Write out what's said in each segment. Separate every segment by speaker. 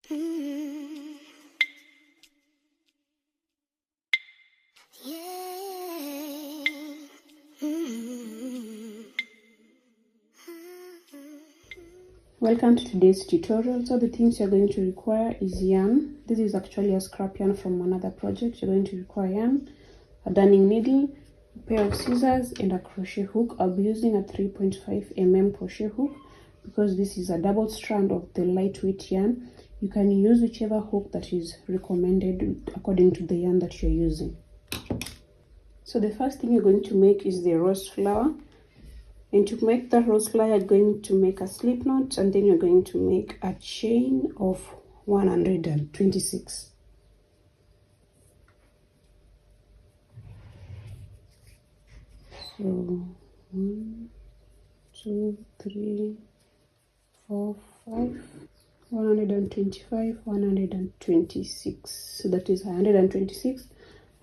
Speaker 1: Welcome to today's tutorial. So the things you're going to require is yarn. This is actually a scrap yarn from another project. You're going to require yarn, a darning needle, a pair of scissors, and a crochet hook. I'll be using a 3.5 mm crochet hook because this is a double strand of the lightweight yarn. You can use whichever hook that is recommended according to the yarn that you're using. So the first thing you're going to make is the rose flower. And to make the rose flower, you're going to make a slip knot, and then you're going to make a chain of 126. So 1, 2, 3, 4, 5, 125, 126. So that is 126.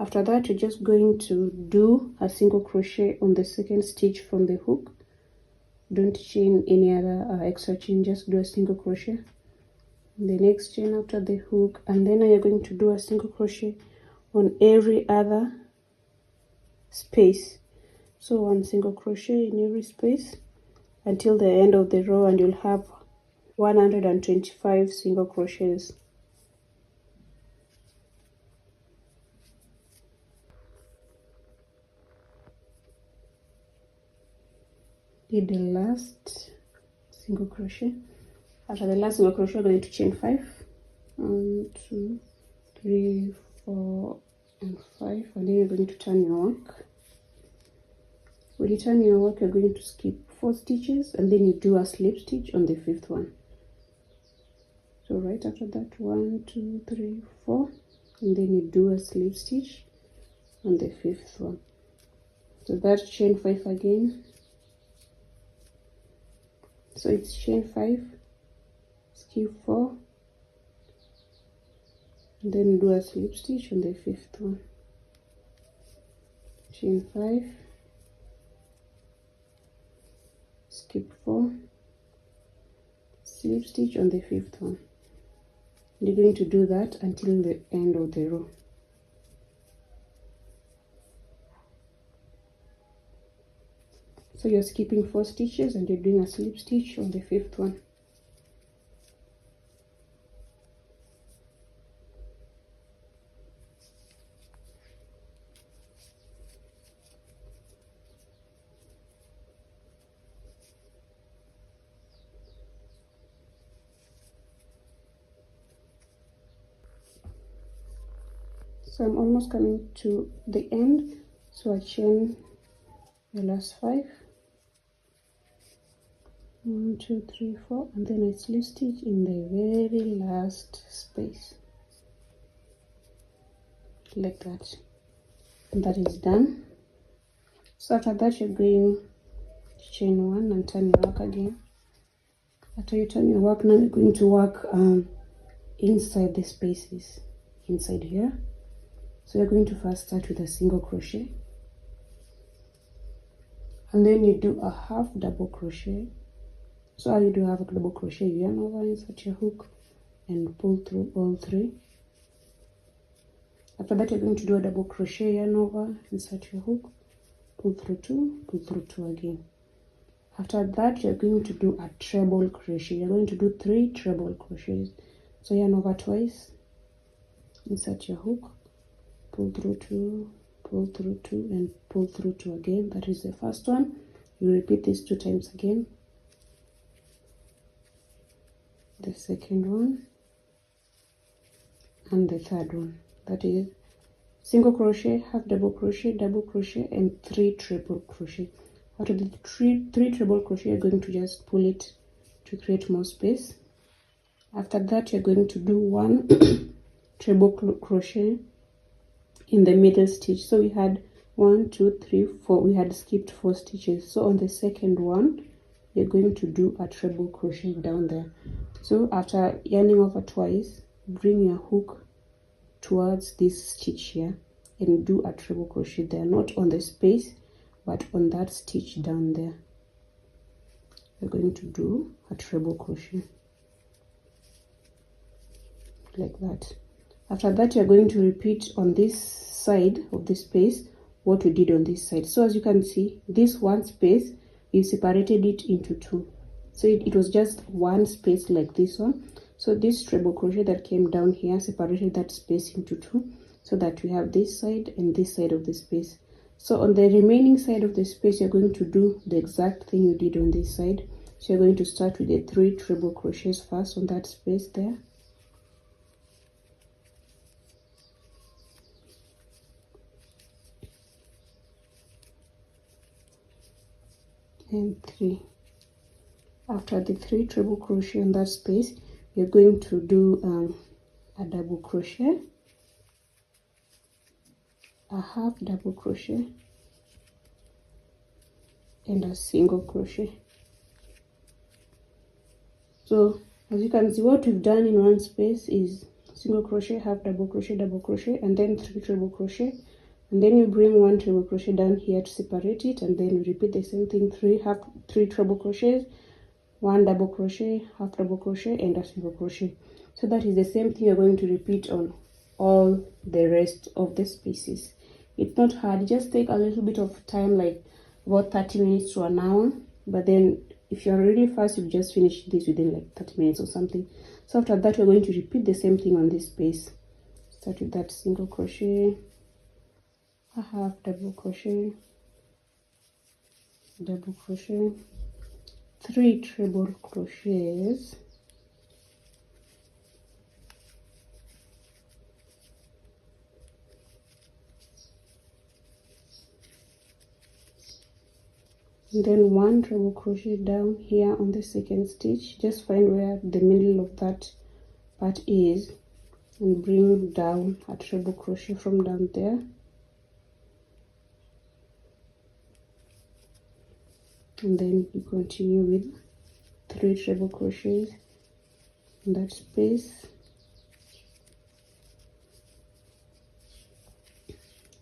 Speaker 1: After that, you're just going to do a single crochet on the second stitch from the hook. Don't chain any other extra chain, just do a single crochet in the next chain after the hook, and then you're going to do a single crochet on every other space. So one single crochet in every space until the end of the row, and you'll have 125 single crochets. Did the last single crochet. After the last single crochet, we're going to chain 5. 1, 2, 3, 4, and 5, and then you're going to turn your work. When you turn your work, you're going to skip 4 stitches, and then you do a slip stitch on the 5th one. So right after that, 1, 2, 3, 4, and then you do a slip stitch on the 5th one. So that's chain 5 again. So it's chain 5, skip 4, and then do a slip stitch on the 5th one. Chain 5, skip 4, slip stitch on the 5th one. You're going to do that until the end of the row. So you're skipping 4 stitches and you're doing a slip stitch on the 5th one. So I'm almost coming to the end, so I chain the last 5. 1, 2, 3, 4, and then I slip stitch in the very last space, like that. And that is done. So after that, you're going to chain 1 and turn your work again. After you turn your work, now you're going to work inside the spaces, inside here. So you're going to first start with a single crochet, and then you do a half double crochet. So how you do half a double crochet, you yarn over, insert your hook, and pull through all 3. After that, you're going to do a double crochet, yarn over, insert your hook, pull through 2, pull through 2 again. After that, you're going to do a treble crochet. You're going to do 3 treble crochets. So yarn over twice, insert your hook, pull through 2, pull through 2, and pull through 2 again. That is the first one. You repeat this 2 times again. The second one, and the third one. That is single crochet, half double crochet, and 3 triple crochet. After the three triple crochet, you're going to just pull it to create more space. After that, you're going to do 1 treble crochet in the middle stitch. So we had 1, 2, 3, 4. We had skipped 4 stitches. So on the second one, you're going to do a treble crochet down there. So after yarning over twice, bring your hook towards this stitch here and do a treble crochet there, not on the space but on that stitch down there. You're going to do a treble crochet. like that. After that, you're going to repeat on this side of the space what we did on this side. So as you can see, this one space, you separated it into two. So it was just one space like this one. So this treble crochet that came down here separated that space into two, so that we have this side and this side of the space. So on the remaining side of the space, you're going to do the exact thing you did on this side. So you're going to start with the 3 treble crochets first on that space there. And 3. After the 3 treble crochet on that space, you're going to do a double crochet, a half double crochet, and a single crochet. So as you can see, what we've done in one space is single crochet, half double crochet, and then 3 treble crochet, and then you bring 1 treble crochet down here to separate it, and then you repeat the same thing, 3 treble crochets, 1 double crochet, half double crochet, and a single crochet. So that is the same thing you're going to repeat on all the rest of the spaces. It's not hard, just take a little bit of time, like about 30 minutes to an hour, but then if you're really fast, you just finish this within like 30 minutes or something. So after that, we're going to repeat the same thing on this space. Start with that single crochet, a half double crochet, double crochet, 3 treble crochets, and then 1 treble crochet down here on the second stitch. Just find where the middle of that part is and bring down a treble crochet from down there, and then you continue with 3 treble crochets in that space,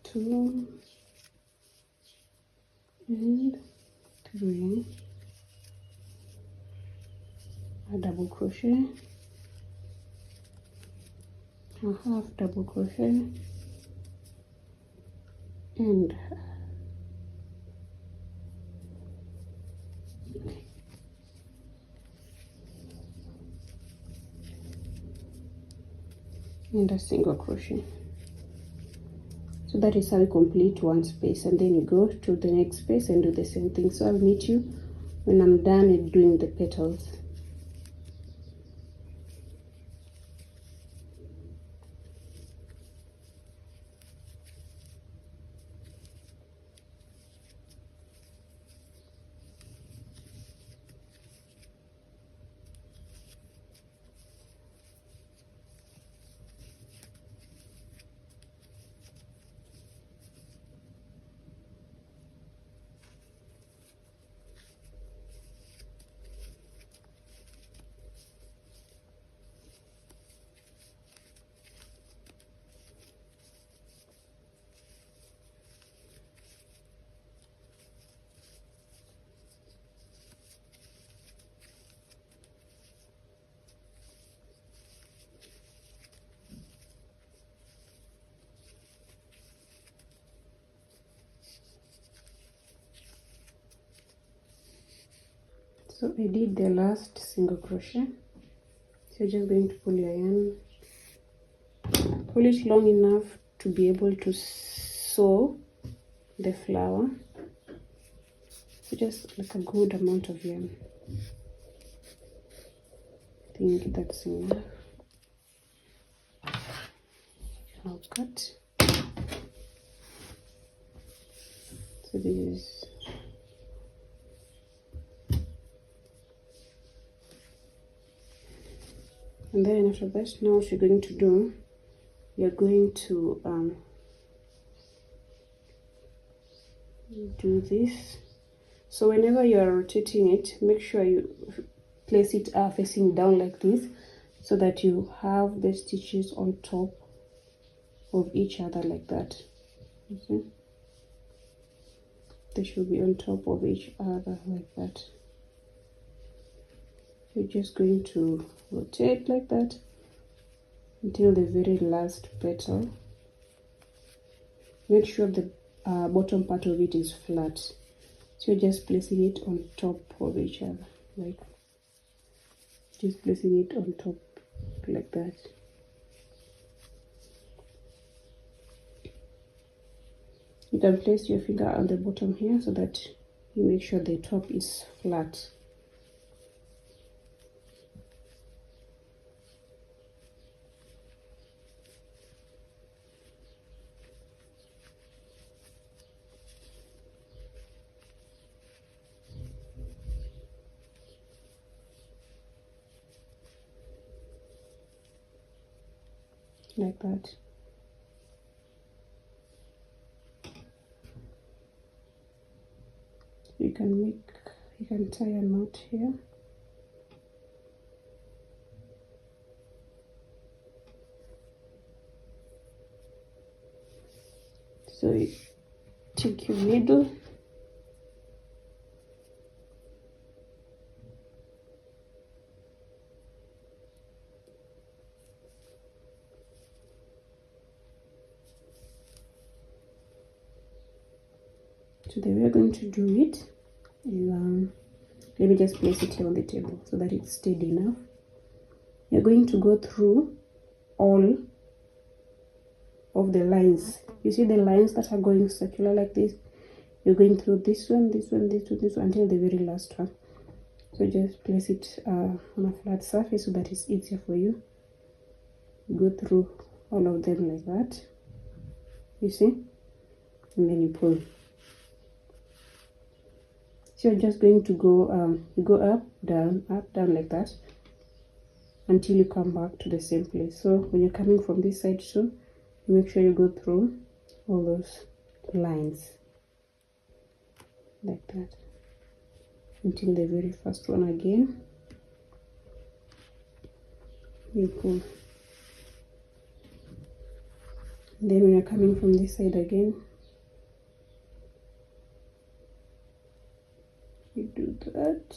Speaker 1: 2 and 3, a double crochet, a half double crochet, and a single crochet. So that is how you complete one space, and then you go to the next space and do the same thing. So I'll meet you when I'm done with doing the petals. So I did the last single crochet. So you're just going to pull your yarn, pull it long enough to be able to sew the flower. So just like a good amount of yarn. I think that's enough. I'll cut. So this is and then after that, now what you're going to do, you're going to do this. So whenever you are rotating it, make sure you place it facing down like this, so that you have the stitches on top of each other like that. Okay, they should be on top of each other like that. You're just going to rotate like that, until the very last petal. Make sure the bottom part of it is flat, so you're just placing it on top of each other, like just placing it on top like that. You can place your finger on the bottom here so that you make sure the top is flat. Like that. You can tie a knot here. So you take your needle, so the way we're going to do it is, let me just place it here on the table so that it's steady enough. You're going to go through all of the lines. You see the lines that are going circular like this? You're going through this one, this one, this one, this one, until the very last one. So just place it on a flat surface so that it's easier for you. Go through all of them like that, you see, and then you pull. So you're just going to go you go up down like that until you come back to the same place. So when you're coming from this side too, you make sure you go through all those lines like that until the very first one again. You pull. Then when you're coming from this side again, you do that.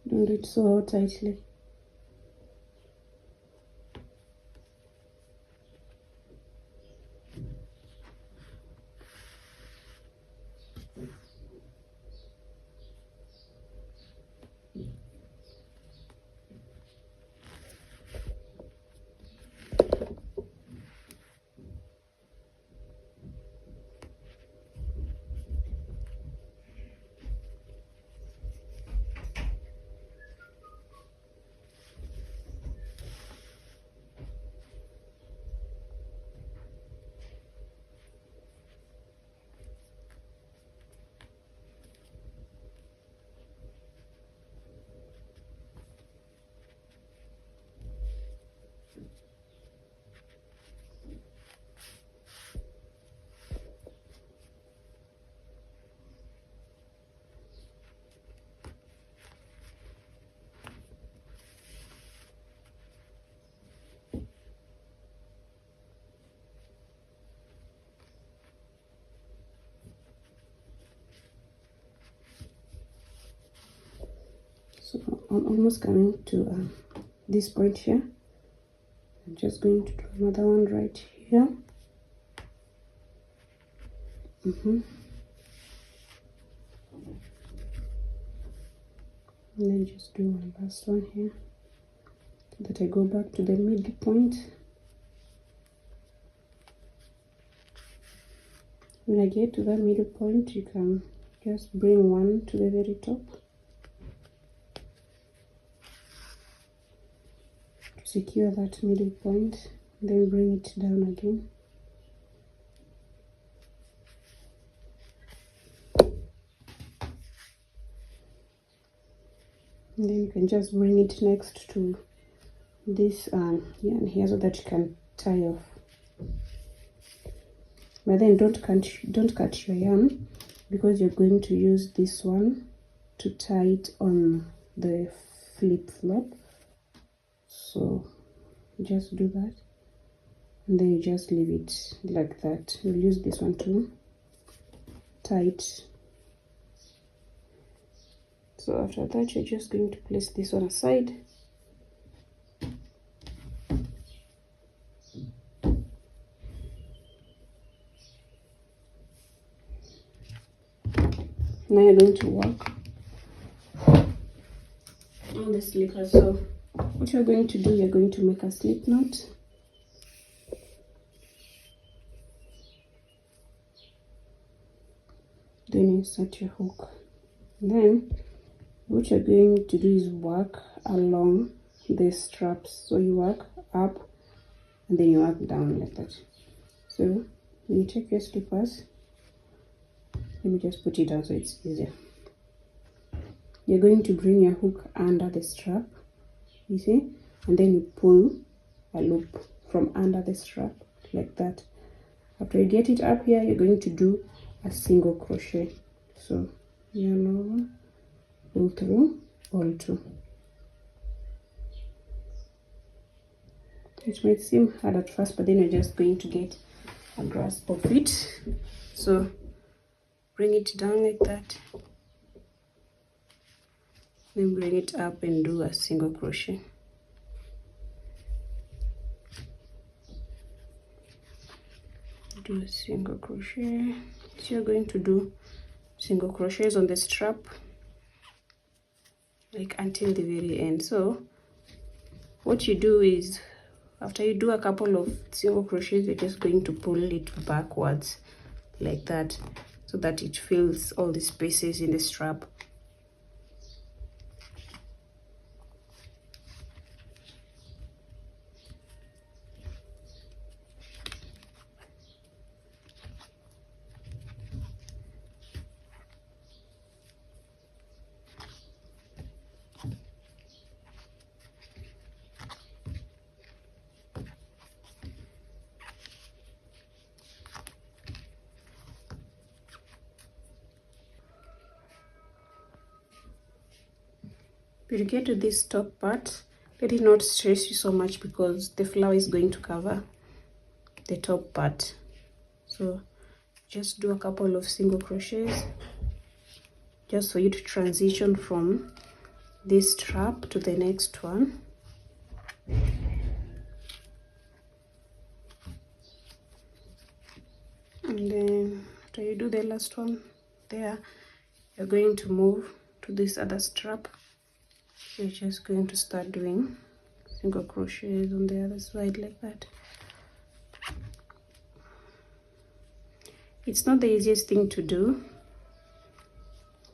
Speaker 1: Don't do it so tightly. So I'm almost coming to this point here. I'm just going to do another one right here. And then just do one last one here so that I go back to the middle point. When I get to that middle point, you can just bring one to the very top to secure that middle point, then bring it down again. And then you can just bring it next to this yarn here so that you can tie off. But then don't cut your yarn, because you're going to use this one to tie it on the flip-flop. So just do that, and then you just leave it like that. We'll use this one too. tight. So after that, you're just going to place this one aside. Now you're going to work on the slipper. So what you're going to do, you're going to make a slip knot. Then insert your hook. Then what you're going to do is work along the straps. So you work up and then you work down like that. So when you take your slippers, let me just put it down so it's easier. You're going to bring your hook under the strap, you see, and then you pull a loop from under the strap like that. After you get it up here, you're going to do a single crochet. So yarn over, pull through all two. It might seem hard at first, but then you're just going to get a grasp of it. So bring it down like that, then bring it up and do a single crochet. Do a single crochet. So you're going to do single crochets on the strap like until the very end. So what you do is, after you do a couple of single crochets, you're just going to pull it backwards like that, so that it fills all the spaces in the strap. When you get to this top part, let it not stress you so much because the flower is going to cover the top part. So just do a couple of single crochets just for you to transition from this strap to the next one. And then after you do the last one there, you're going to move to this other strap. You're just going to start doing single crochets on the other side like that. It's not the easiest thing to do,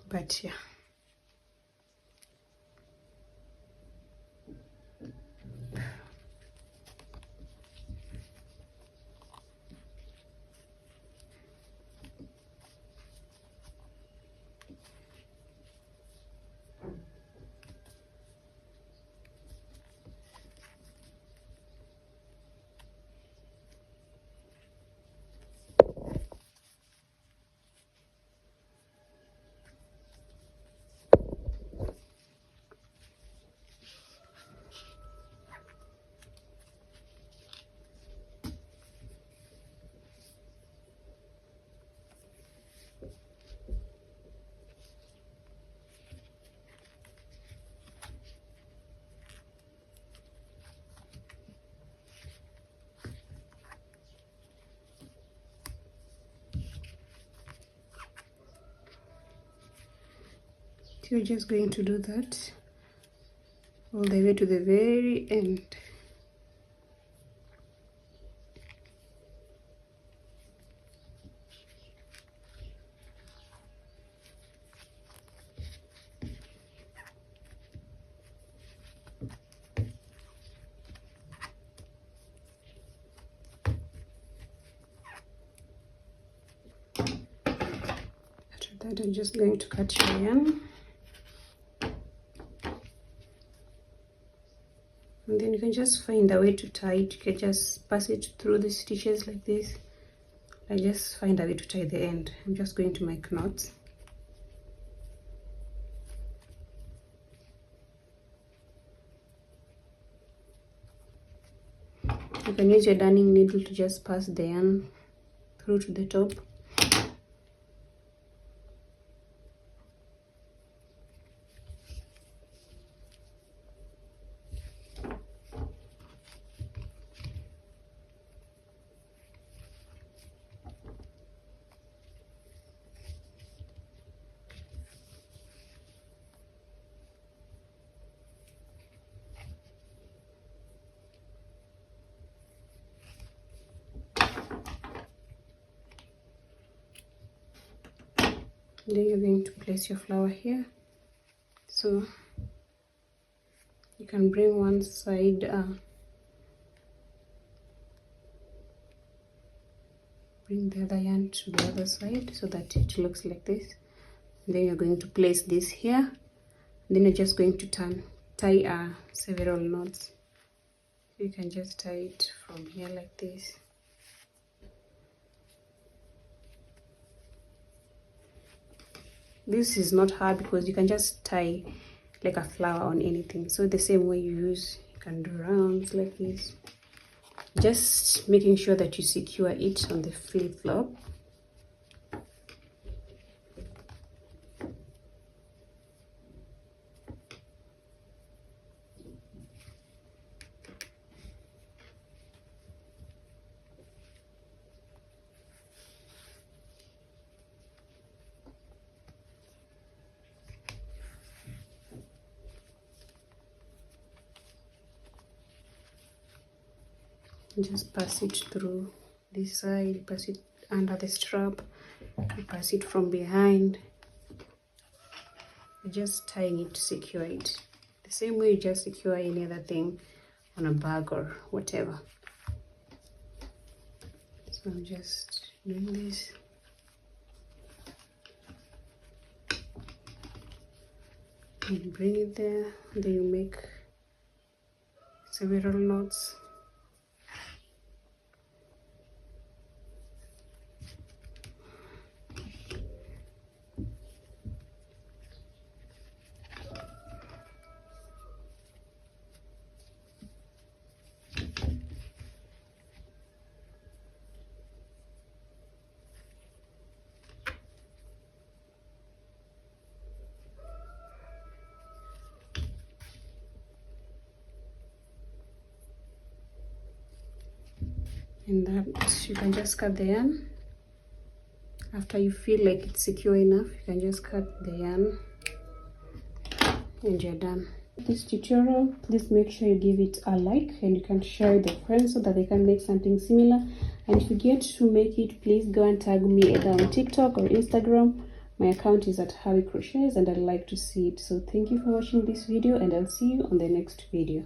Speaker 1: but yeah. You're just going to do that all the way to the very end. After that, I'm just going to cut your yarn. And then you can just find a way to tie it. You can just pass it through the stitches like this. I just find a way to tie the end. I'm just going to make knots. You can use your darning needle to just pass the yarn through to the top. Then you're going to place your flower here. So you can bring one side bring the other yarn to the other side so that it looks like this. Then you're going to place this here. Then you're just going to tie several knots. You can just tie it from here like this. This is not hard because you can just tie like a flower on anything. So the same way you can do rounds like this. Just making sure that you secure it on the flip-flop. Just pass it through this side, pass it under the strap, pass it from behind. You're just tying it to secure it. The same way you just secure any other thing on a bag or whatever. So I'm just doing this. And bring it there, then you make several knots. And that you can just cut the yarn. After you feel like it's secure enough, you can just cut the yarn and you're done. This tutorial, please make sure you give it a like and you can share it with friends so that they can make something similar. And if you get to make it, please go and tag me either on TikTok or Instagram. My account is at Happy Crochets and I'd like to see it. So thank you for watching this video and I'll see you on the next video.